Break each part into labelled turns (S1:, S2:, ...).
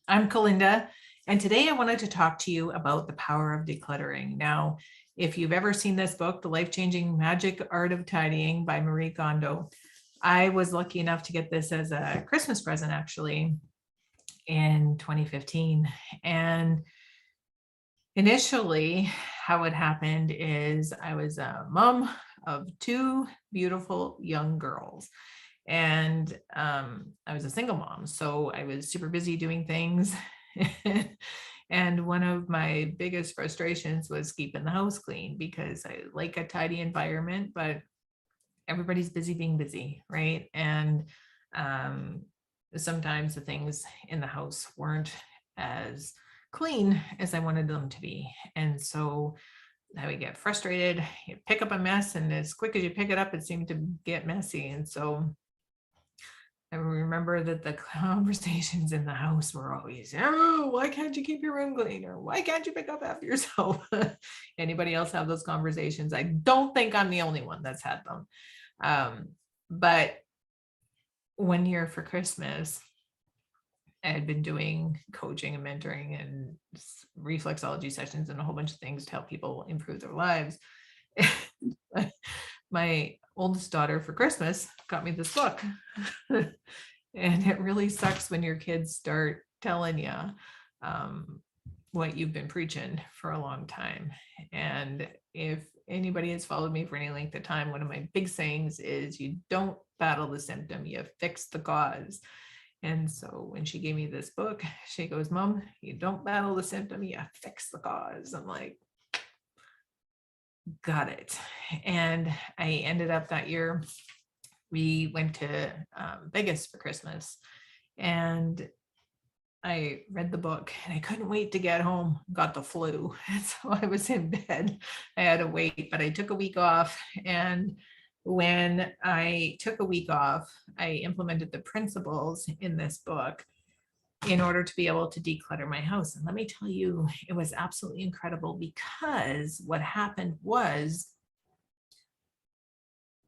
S1: I'm Kalinda, and today I wanted to talk to you about the power of decluttering. Now, if you've ever seen this book, The Life-Changing Magic Art of Tidying by Marie Kondo, I was lucky enough to get this as a Christmas present actually in 2015. And initially, how it happened is I was a mom of two beautiful young girls. And I was a single mom, so I was super busy doing things. And one of my biggest frustrations was keeping the house clean because I like a tidy environment, but everybody's busy being busy, right? And um, sometimes the things in the house weren't as clean as I wanted them to be. And so I would get frustrated, you pick up a mess, and as quick as you pick it up, it seemed to get messy. And so I remember that the conversations in the house were always, oh, why can't you keep your room clean? Or why can't you pick up after yourself? Anybody else have those conversations? I don't think I'm the only one that's had them. But one year for Christmas, I had been doing coaching and mentoring and reflexology sessions and a whole bunch of things to help people improve their lives. My oldest daughter for Christmas got me this book. And it really sucks when your kids start telling you what you've been preaching for a long time. And if anybody has followed me for any length of time, one of my big sayings is you don't battle the symptom, you fix the cause. And so when she gave me this book, she goes, Mom, you don't battle the symptom, you fix the cause. I'm like, got it. And I ended up that year, we went to Vegas for Christmas, and I read the book and I couldn't wait to get home, got the flu. And so I was in bed. I had to wait, but I took a week off. And when I took a week off, I implemented the principles in this book in order to be able to declutter my house. And let me tell you, it was absolutely incredible because what happened was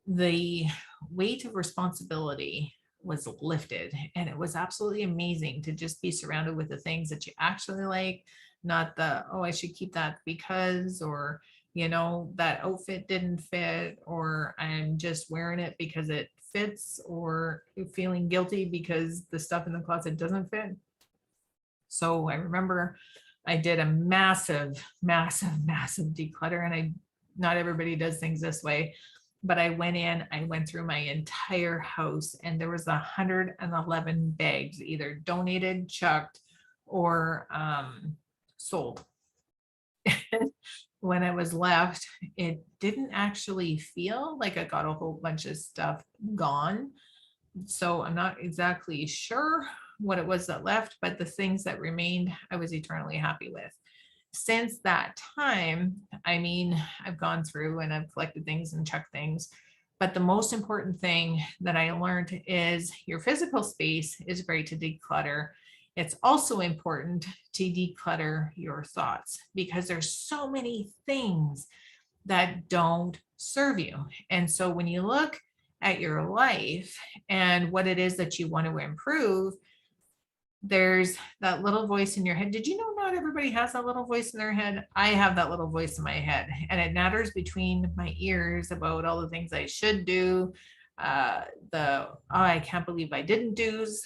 S1: the weight of responsibility was lifted, and it was absolutely amazing to just be surrounded with the things that you actually like, not the, oh, I should keep that because, or that outfit didn't fit, or I'm just wearing it because it fits, or feeling guilty because the stuff in the closet doesn't fit. So I remember I did a massive declutter, and not everybody does things this way, but I went through my entire house, and there was 111 bags, either donated, chucked, or sold. When I was left, it didn't actually feel like I got a whole bunch of stuff gone. So I'm not exactly sure what it was that left, but the things that remained, I was eternally happy with. Since that time, I've gone through and I've collected things and chucked things, but the most important thing that I learned is your physical space is great to declutter. It's also important to declutter your thoughts because there's so many things that don't serve you. And so when you look at your life and what it is that you want to improve, there's that little voice in your head. Did you know not everybody has that little voice in their head? I have that little voice in my head, and it natters between my ears about all the things I should do. Oh, I can't believe I didn't do's.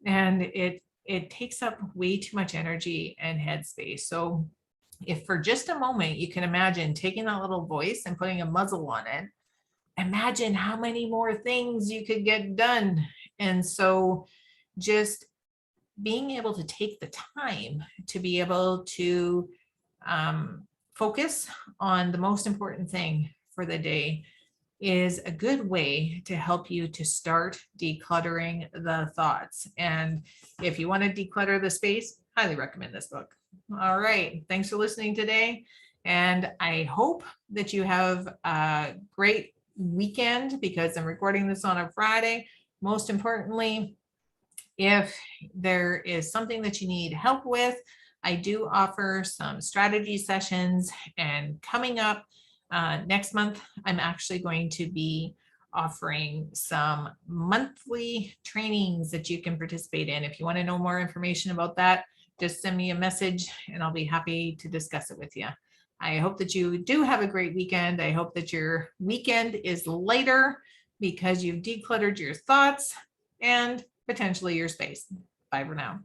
S1: And it takes up way too much energy and headspace. So if for just a moment you can imagine taking that little voice and putting a muzzle on it, imagine how many more things you could get done. And so just being able to take the time to be able to focus on the most important thing for the day is a good way to help you to start decluttering the thoughts. And if you want to declutter the space, highly recommend this book. All right. Thanks for listening today. And I hope that you have a great weekend, because I'm recording this on a Friday. Most importantly, if there is something that you need help with, I do offer some strategy sessions. And coming up next month, I'm actually going to be offering some monthly trainings that you can participate in. If you want to know more information about that, just send me a message and I'll be happy to discuss it with you. I hope that you do have a great weekend. I hope that your weekend is lighter because you've decluttered your thoughts and potentially your space. Bye for now.